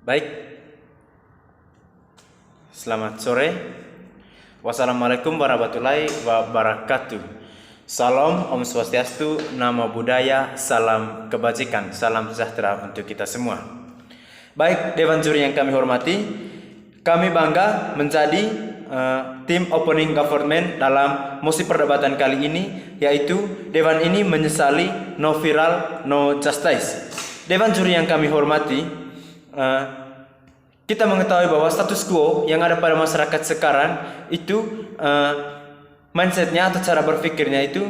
Baik, selamat sore. Wassalamualaikum warahmatullahi wabarakatuh. Salam, Om Swastiastu, Namo Buddhaya, salam kebajikan, salam sejahtera untuk kita semua. Baik, Dewan Juri yang kami hormati, kami bangga menjadi tim opening government dalam mosi perdebatan kali ini, yaitu Dewan ini menyesali no viral, no justice. Dewan Juri yang kami hormati, kita mengetahui bahwa status quo yang ada pada masyarakat sekarang itu mindsetnya atau cara berpikirnya itu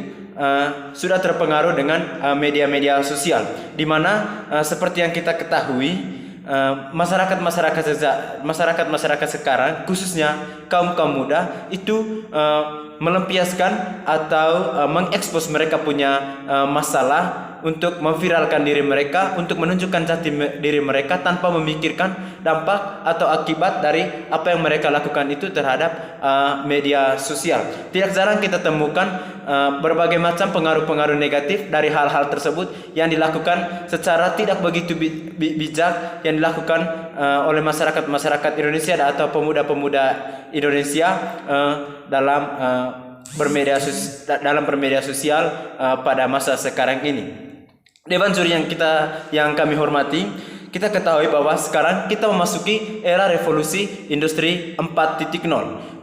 sudah terpengaruh dengan media-media sosial, di mana seperti yang kita ketahui, masyarakat sekarang, khususnya kaum muda itu melampiaskan atau mengekspos mereka punya masalah untuk memviralkan diri mereka, untuk menunjukkan jati diri mereka tanpa memikirkan dampak atau akibat dari apa yang mereka lakukan itu terhadap media sosial. Tidak jarang kita temukan berbagai macam pengaruh-pengaruh negatif dari hal-hal tersebut yang dilakukan secara tidak begitu bijak, yang dilakukan oleh masyarakat Indonesia atau pemuda-pemuda Indonesia dalam bermedia sosial pada masa sekarang ini. Dewan Juri yang kami hormati, kita ketahui bahwa sekarang kita memasuki era revolusi industri 4.0.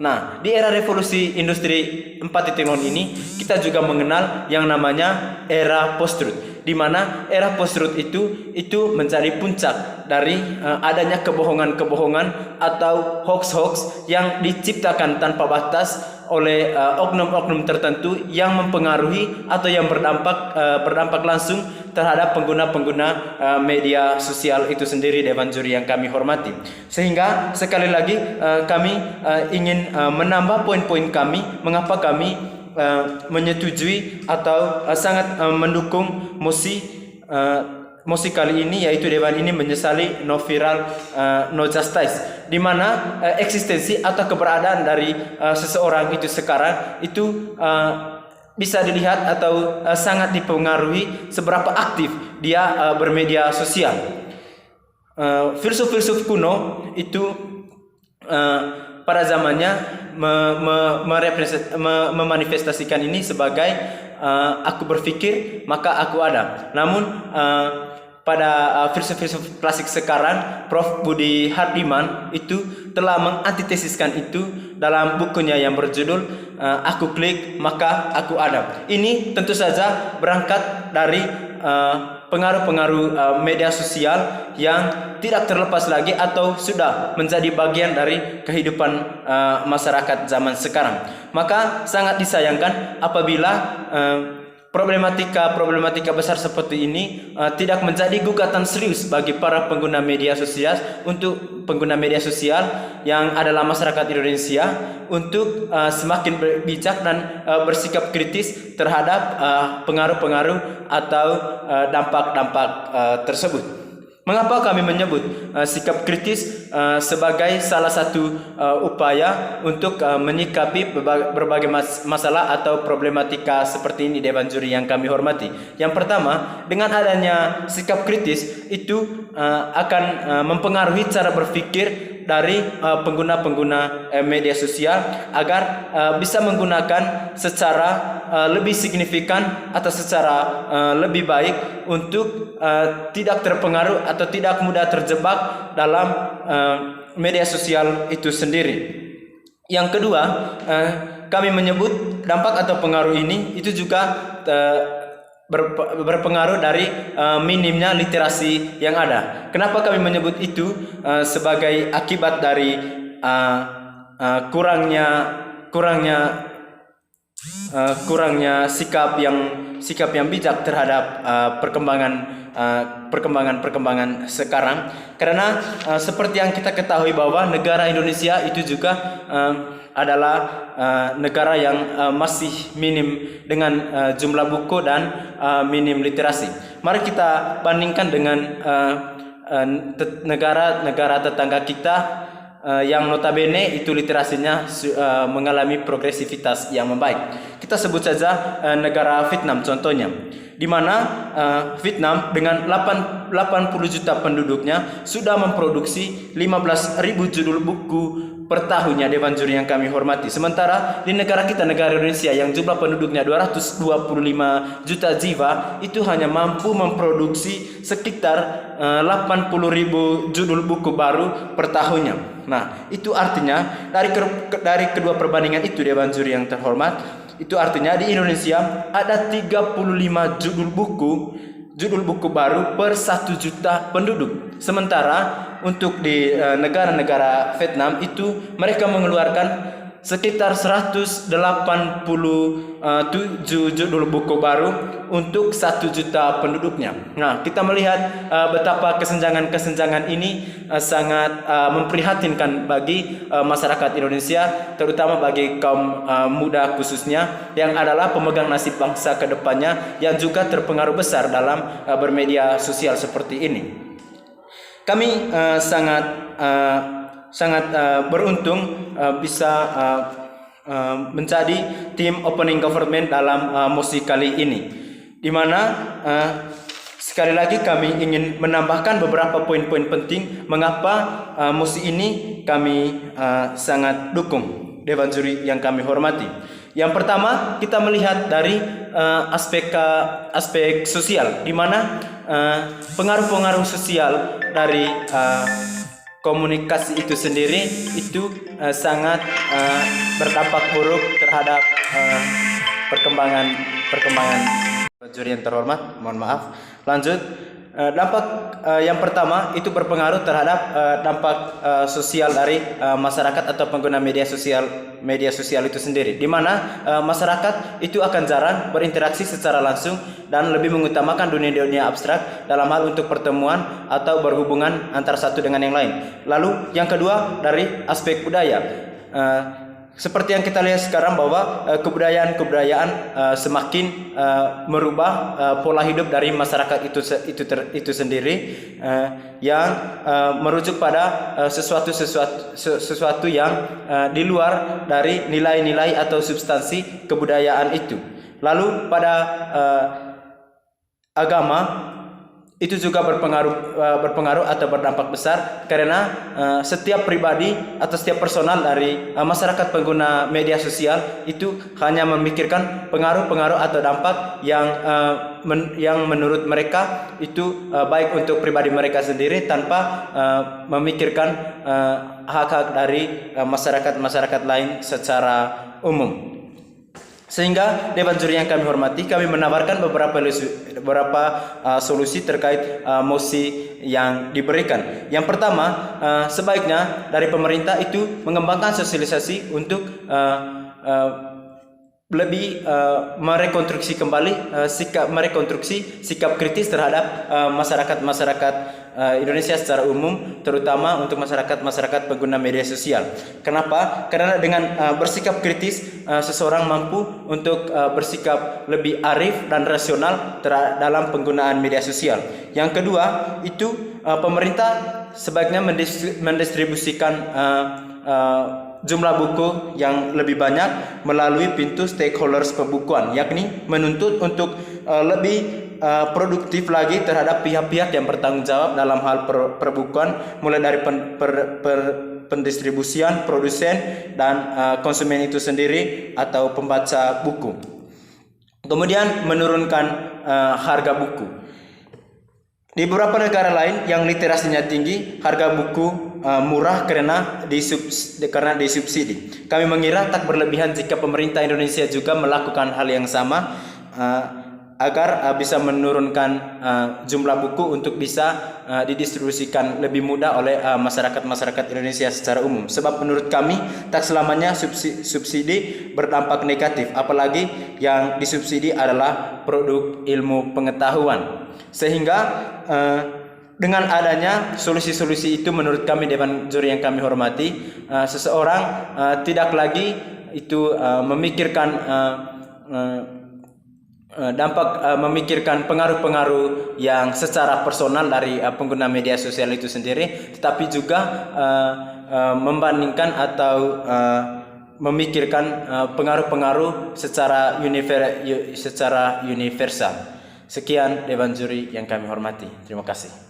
Nah, di era revolusi industri 4.0 ini kita juga mengenal yang namanya era post-truth, di mana era post-truth itu menjadi puncak dari adanya kebohongan-kebongan atau hoax-hoax yang diciptakan tanpa batas oleh oknum-oknum tertentu yang mempengaruhi atau yang berdampak langsung terhadap pengguna-pengguna media sosial itu sendiri, Dewan Juri yang kami hormati. Sehingga sekali lagi kami ingin menambah poin-poin kami mengapa kami menyetujui atau sangat mendukung mosi kali ini, yaitu Dewan ini menyesali no viral, no justice, di mana eksistensi atau keberadaan dari seseorang itu sekarang itu bisa dilihat atau sangat dipengaruhi seberapa aktif dia bermedia sosial. Filsuf-filsuf kuno itu pada zamannya memanifestasikan ini sebagai aku berpikir maka aku ada. Namun pada filsuf-filsuf klasik sekarang, Prof. Budi Hardiman itu telah mengantitesiskan itu dalam bukunya yang berjudul Aku Klik Maka Aku Ada. Ini tentu saja berangkat dari pengaruh-pengaruh media sosial yang tidak terlepas lagi atau sudah menjadi bagian dari kehidupan masyarakat zaman sekarang. Maka sangat disayangkan apabila problematika besar seperti ini tidak menjadi gugatan serius bagi para pengguna media sosial, untuk pengguna media sosial yang adalah masyarakat Indonesia, untuk semakin bijak dan bersikap kritis terhadap pengaruh-pengaruh atau dampak-dampak tersebut. Mengapa kami menyebut sikap kritis sebagai salah satu upaya untuk menyikapi berbagai masalah atau problematika seperti ini, Dewan Juri yang kami hormati? Yang pertama, dengan adanya sikap kritis itu akan mempengaruhi cara berpikir dari pengguna-pengguna media sosial agar bisa menggunakan secara lebih signifikan atau secara lebih baik untuk tidak terpengaruh atau tidak mudah terjebak dalam media sosial itu sendiri. Yang kedua, kami menyebut dampak atau pengaruh ini itu juga berpengaruh dari minimnya literasi yang ada. Kenapa kami menyebut itu sebagai akibat dari kurangnya sikap yang bijak terhadap perkembangan sekarang. Karena seperti yang kita ketahui bahwa negara Indonesia itu juga adalah negara yang masih minim dengan jumlah buku dan minim literasi. Mari kita bandingkan dengan negara tetangga kita yang notabene itu literasinya mengalami progresivitas yang membaik. Kita sebut saja negara Vietnam contohnya. di mana Vietnam dengan 80 juta penduduknya sudah memproduksi 15.000 judul buku per tahunnya, Dewan Juri yang kami hormati. Sementara di negara kita, negara Indonesia yang jumlah penduduknya 225 juta jiwa, itu hanya mampu memproduksi sekitar 80.000 judul buku baru per tahunnya. Nah, itu artinya dari kedua perbandingan itu, Dewan Juri yang terhormat, itu artinya di Indonesia ada 35 judul buku baru per 1 juta penduduk. Sementara untuk di negara-negara Vietnam itu mereka mengeluarkan sekitar 187 judul buku baru untuk 1 juta penduduknya. Nah, kita melihat betapa kesenjangan ini sangat memprihatinkan bagi masyarakat Indonesia, terutama bagi kaum muda khususnya yang adalah pemegang nasib bangsa ke depannya, yang juga terpengaruh besar dalam bermedia sosial seperti ini. Kami sangat beruntung bisa menjadi tim opening government dalam mosi kali ini, di mana sekali lagi kami ingin menambahkan beberapa poin-poin penting mengapa mosi ini kami sangat dukung, Dewan Juri yang kami hormati. Yang pertama, kita melihat dari aspek sosial, di mana pengaruh-pengaruh sosial dari komunikasi itu sendiri itu sangat berdampak buruk terhadap perkembangan juri yang terhormat. Mohon maaf. Lanjut. Dampak yang pertama itu berpengaruh terhadap dampak sosial dari masyarakat atau pengguna media sosial itu sendiri, di mana masyarakat itu akan jarang berinteraksi secara langsung dan lebih mengutamakan dunia abstrak dalam hal untuk pertemuan atau berhubungan antara satu dengan yang lain. Lalu yang kedua dari aspek budaya, seperti yang kita lihat sekarang bahwa kebudayaan semakin merubah pola hidup dari masyarakat itu sendiri, yang merujuk pada sesuatu yang di luar dari nilai-nilai atau substansi kebudayaan itu. Lalu pada agama itu juga berpengaruh atau berdampak besar, karena setiap pribadi atau setiap personal dari masyarakat pengguna media sosial itu hanya memikirkan pengaruh atau dampak yang menurut mereka itu baik untuk pribadi mereka sendiri, tanpa memikirkan hak-hak dari masyarakat lain secara umum. Sehingga Dewan Juri yang kami hormati, kami menawarkan beberapa solusi terkait mosi yang diberikan. Yang pertama, sebaiknya dari pemerintah itu mengembangkan sosialisasi untuk lebih merekonstruksi sikap kritis terhadap masyarakat Indonesia secara umum, terutama untuk masyarakat pengguna media sosial. Kenapa? Karena dengan bersikap kritis, seseorang mampu untuk bersikap lebih arif dan rasional dalam penggunaan media sosial. Yang kedua, itu pemerintah sebaiknya mendistribusikan jumlah buku yang lebih banyak melalui pintu stakeholders pembukuan, yakni menuntut untuk lebih produktif lagi terhadap pihak-pihak yang bertanggung jawab dalam hal perbukuan, mulai dari pendistribusian, produsen, dan konsumen itu sendiri atau pembaca buku. Kemudian menurunkan harga buku. Di beberapa negara lain yang literasinya tinggi, harga buku murah karena disubsidi. Kami mengira tak berlebihan jika pemerintah Indonesia juga melakukan hal yang sama, agar bisa menurunkan jumlah buku untuk bisa didistribusikan lebih mudah oleh masyarakat Indonesia secara umum. Sebab menurut kami tak selamanya subsidi berdampak negatif, apalagi yang disubsidi adalah produk ilmu pengetahuan. Sehingga dengan adanya solusi-solusi itu, menurut kami Dewan Juri yang kami hormati, seseorang tidak lagi itu memikirkan memikirkan pengaruh-pengaruh yang secara personal dari pengguna media sosial itu sendiri, tetapi juga membandingkan atau memikirkan pengaruh-pengaruh secara universal. Sekian Dewan Juri yang kami hormati. Terima kasih.